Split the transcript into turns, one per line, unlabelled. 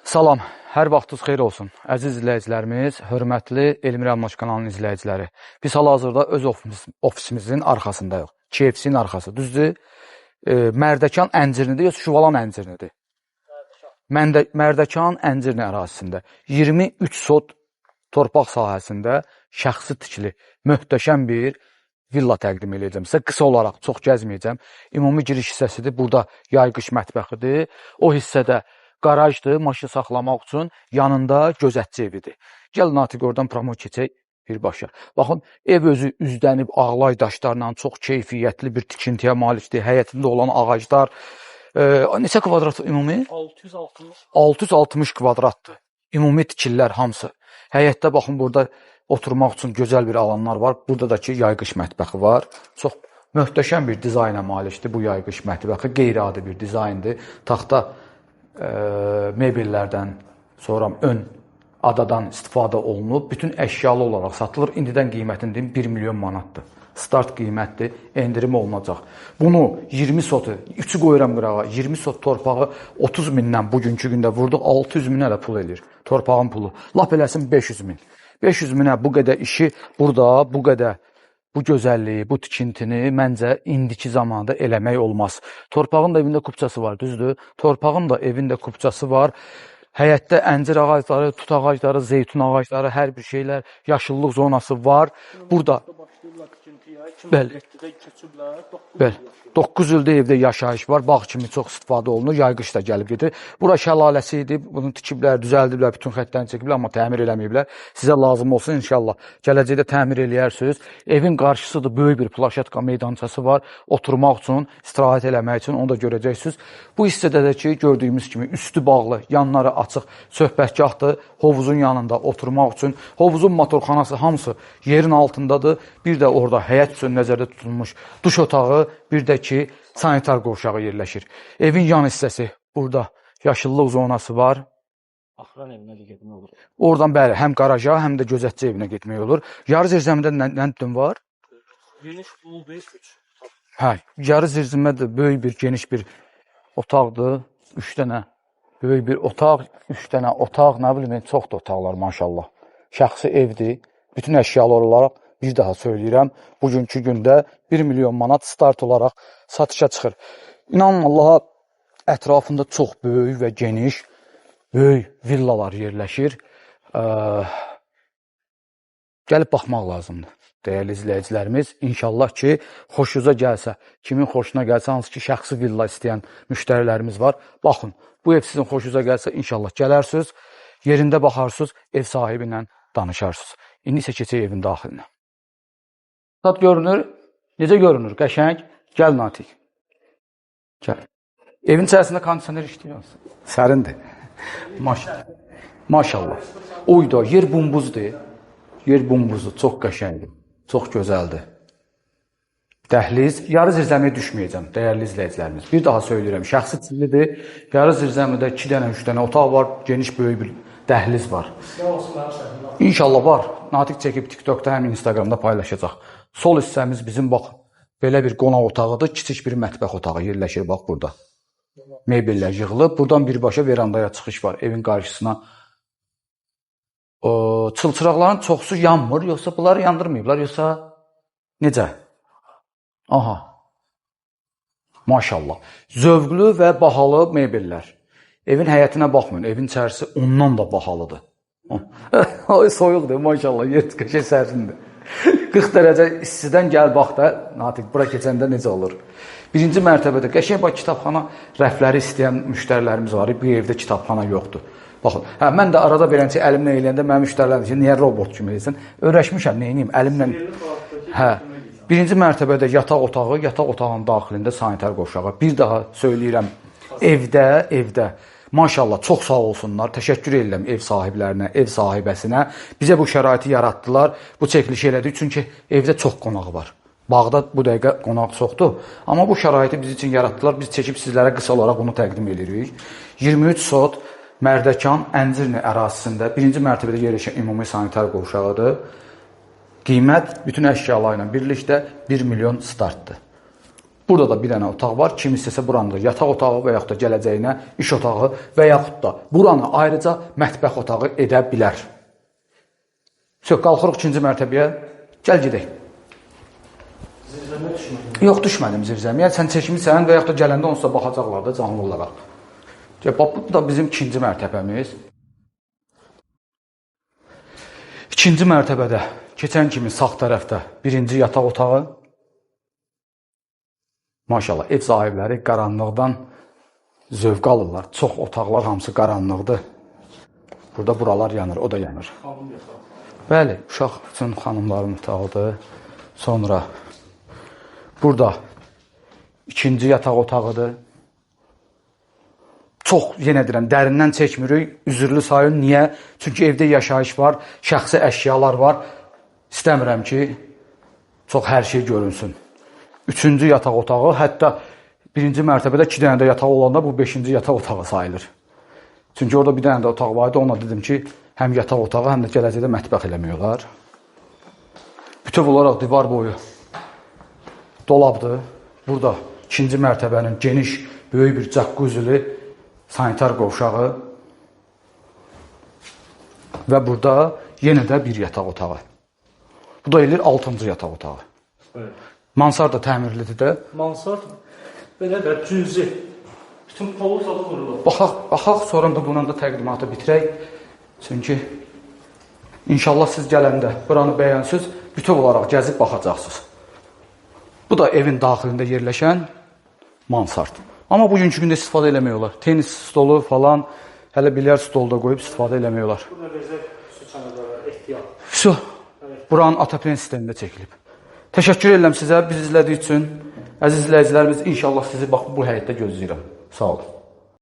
Salam, hər vaxtınız xeyir olsun. Əziz izləyicilərimiz, hörmətli Elmir Əlmaş kanalının izləyiciləri. Biz hal-hazırda öz ofisimizin arxasındayıq. KFC-nin arxası, düzdür? Mərdəkan əncirlidir, yoxsa Şuvalan əncirlidir? Mərdəkan əncirli ərazisində 23 sot torpaq sahəsində şəxsi tikili, möhtəşəm bir villa təqdim edəcəm. Sizə qısa olaraq çox gəzməyəcəm. Ümumi giriş hissəsidir. Burada yay-qış mətbəxidir. O hissədə qarajdır, maşın saxlamaq üçün, yanında gözətçi evidir. Gəl Natiq oradan promo keçək birbaşa. Baxın, ev özü üzdənib ağlay daşlarla çox keyfiyyətli bir tikintiyə malikdir. Həyətində olan ağaclar. Neçə kvadrat ümumi? 660 kvadratdır. Ümumi tikillər hamısı. Həyətdə baxın, burada oturmaq üçün gözəl bir alanlar var. Burada da ki, yay-qış mətbəxi var. Çox möhtəşəm bir dizayna malikdir bu yay-qış mətbəxi. Qeyri-adi bir dizayndır. Taxta mebellərdən, sonra ön adadan istifadə olunub, bütün əşyalı olaraq satılır. İndidən qiymətinin 1 milyon manatdır. Start qiymətdir, endirim olunacaq. Bunu 20 sotu, 3'ü qoyuram qırağa, 20 sot torpağı 30 mindən bugünkü gündə vurduq, 600 minə də pul edir. Torpağın pulu. Lap eləsin 500 min. 500 minə bu qədər işi burada, bu qədər bu gözəlliyi, bu tikintini məncə indiki zamanda eləmək olmaz. Torpağın da evində kupçası var, düzdür? Torpağın da evində kupçası var. Həyətdə əncir ağacları, tut ağacları, zeytun ağacları, hər bir şeylər, yaşıllıq zonası var. Burada bəli, 9 ildə evdə yaşayış var, bağ kimi çox istifadə olunur, yay-qış da gəlib gedir. Bura şəlaləsi idi, bunu tikiblər, düzəldiblər, bütün xəttlərini çəkiblər, amma təmir eləməyiblər. Sizə lazım olsun inşallah. Gələcəkdə təmir eləyərsiniz. Evin qarşısıdır, böyük bir plaşatka meydançası var, oturmaq üçün, istirahət eləmək üçün, onu da görəcəksiniz. Bu hissədə də ki, gördüyümüz kimi üstü bağlı, yanları açıq söhbətgahdır, hovuzun yanında oturmaq üçün. Hovuzun motorxanası hamısı yerin altındadır. Bir də orada həyət üçün nəzərdə tutulmuş duş otağı, bir də ki, sanitar qovşağı yerləşir. Evin yan hissəsi burada yaşıllıq zonası var.
Axıran evinə də getmək olur.
Oradan bəli, həm qaraja, həm də gözətçi evinə getmək olur. Yarı zirzəmidə nə var?
Geniş pul 5-3.
Hə, yarı zirzəmidə böyük bir, geniş bir otaqdır. 3 dənə böyük bir otaq, 3 dənə otaq, nə bilim, çoxdur otaqlar maşallah. Şəxsi evdir. Bütün əşyalar olaraq bir daha söyləyirəm, bugünkü gündə 1 milyon manat start olaraq satışa çıxır. İnanın Allaha, ətrafında çox böyük və geniş, böyük villalar yerləşir. Gəlib baxmaq lazımdır, dəyərli izləyicilərimiz. İnşallah ki, xoşunuza gəlsə, kimin xoşuna gəlsə, hansı ki, şəxsi villa istəyən müştərilərimiz var. Baxın, bu ev sizin xoşunuza gəlsə, inşallah gələrsiniz, yerində baxarsınız, ev sahibi ilə danışarsınız. İndi isə keçək evin daxilinə. Stat görünür. Necə görünür? Qəşəng. Gəl Natiq. Gəl. Evin içərisində kondisioner işləyir. Sərindir. Maşallah. Oyda, yer bumbuzdur. Yer bumbuzdur. Çox qəşəngdir. Çox gözəldir. Dəhliz. Yarı zirzəmiyə düşməyəcəm, dəyərli izləyicilərimiz. Bir daha söyləyirəm. Şəxsi tillidir. Yarı zirzəmidə 2 dənə, 3 dənə otaq var. Geniş böyük bir dəhliz var. İnşallah var. Natiq çəkib TikTokda, həm Instagramda paylaşacaq. Sol hissəmiz bizim, bax, belə bir qonaq otağıdır. Kiçik bir mətbəx otağı yerləşir, bax, burada. Mebellər yığılıb. Buradan birbaşa verandaya çıxış var, evin qarşısına. Çılçıraqların çoxsu yanmır, yoxsa bunları yandırmayıblar, yoxsa necə? Aha. Maşallah. Zövqlü və bahalı mebellər. Evin həyətinə baxmayın, evin içərisi ondan da bahalıdır. Ay, soyuqdur, maşallah, yer qəşəng sərindir. 40 dərəcə istidən gəl bax da, Natiq, bura keçəndə necə olur? Birinci mərtəbədə qəşəng bax, kitabxana rəfləri istəyən müştərilərimiz var. Bu evdə kitabxana yoxdur. Baxın, mən də arada beləcə əlimlə eləyəndə mənim müştərilərim ki, niyə robot kimi eləyəsən? Öyrəşmişəm, neyniyim, əlimlə. Birinci mərtəbədə yataq otağı, yataq otağının daxilində sanitar qovşağı. Bir daha söyləyirəm, evdə. Maşallah, çox sağ olsunlar. Təşəkkür edirəm ev sahiblərinə, ev sahibəsinə. Bizə bu şəraiti yaratdılar, bu çəkilişi elədik. Çünki evdə çox qonağı var. Bağda bu dəqiqə qonaq çoxdur. Amma bu şəraiti biz üçün yaratdılar. Biz çəkib sizlərə qısa olaraq bunu təqdim edirik. 23 sot Mərdəkan Əncirli ərazisində 1-ci mərtəbədə yerləşən ümumi sanitar qovşağıdır. Qiymət bütün əşyalarla birlikdə 1 milyon startdır. Burada da bir dənə otaq var. Kim istəsə buranı da yataq otağı və yaxud da gələcəyinə iş otağı və yaxud da buranı ayrıca mətbəx otağı edə bilər. Qalxırıq 2-ci mərtəbəyə. Gəl gedək.
Zirzəmə düşmədim.
Yox, düşmədim zirzəmiyə. Sən çəkmisən və yaxud da gələndə onsuz da baxacaqlar da canlı olaraq. Bu da bizim 2-ci mərtəbəmiz. 2-ci mərtəbədə keçən kimi sağ tərəfdə 1-ci yataq otağı. Maşallah, ev sahibləri qaranlıqdan zövq alırlar. Çox otaqlar hamısı qaranlıqdır. Burada buralar yanır, o da yanır. Bəli, uşaq üçün xanımların otağıdır. Sonra burada 2-ci yataq otağıdır. Çox, yenə deyirəm, dərindən çəkmirik, üzürlü sayın. Niyə? Çünki evdə yaşayış var, şəxsi əşyalar var. İstəmirəm ki, çox hər şey görünsün. 3-cü yataq otağı, hətta 1-ci mərtəbədə 2 dənə də yataq olanda bu 5-ci yataq otağı sayılır. Çünki orada bir dənə də otaq var idi, ona dedim ki, həm yataq otağı, həm də gələcəkdə mətbəx eləmək olar. Bütöv olaraq divar boyu dolabdır. Burada 2-ci mərtəbənin geniş, böyük bir cəqquzili sanitar qovşağı və burada yenə də bir yataq otağı. Bu da eləyir 6-cı yataq otağı.
Evet.
Mansard da təmirlidir də.
Mansard belə də cüzi. Bütün polu zadı vurulur.
Baxaq, sonra da bunun da təqdimatı bitirək. Çünki inşallah siz gələndə buranı bəyənsiniz, bütöv olaraq gəzib baxacaqsınız. Bu da evin daxilində yerləşən mansard. Amma bugünkü gündə istifadə eləmək olar. Tenis stolu falan, hələ bilyard stolu da qoyub istifadə eləmək olar.
Burada rezerv su çanağı var, ehtiyat.
Su, buranın ataplen sistemində çəkilib. Təşəkkür edirəm sizə, bizi izlədiyi üçün. Əziz izləyicilərimiz, inşallah sizi bax bu həyətdə gözləyirəm. Sağ olun.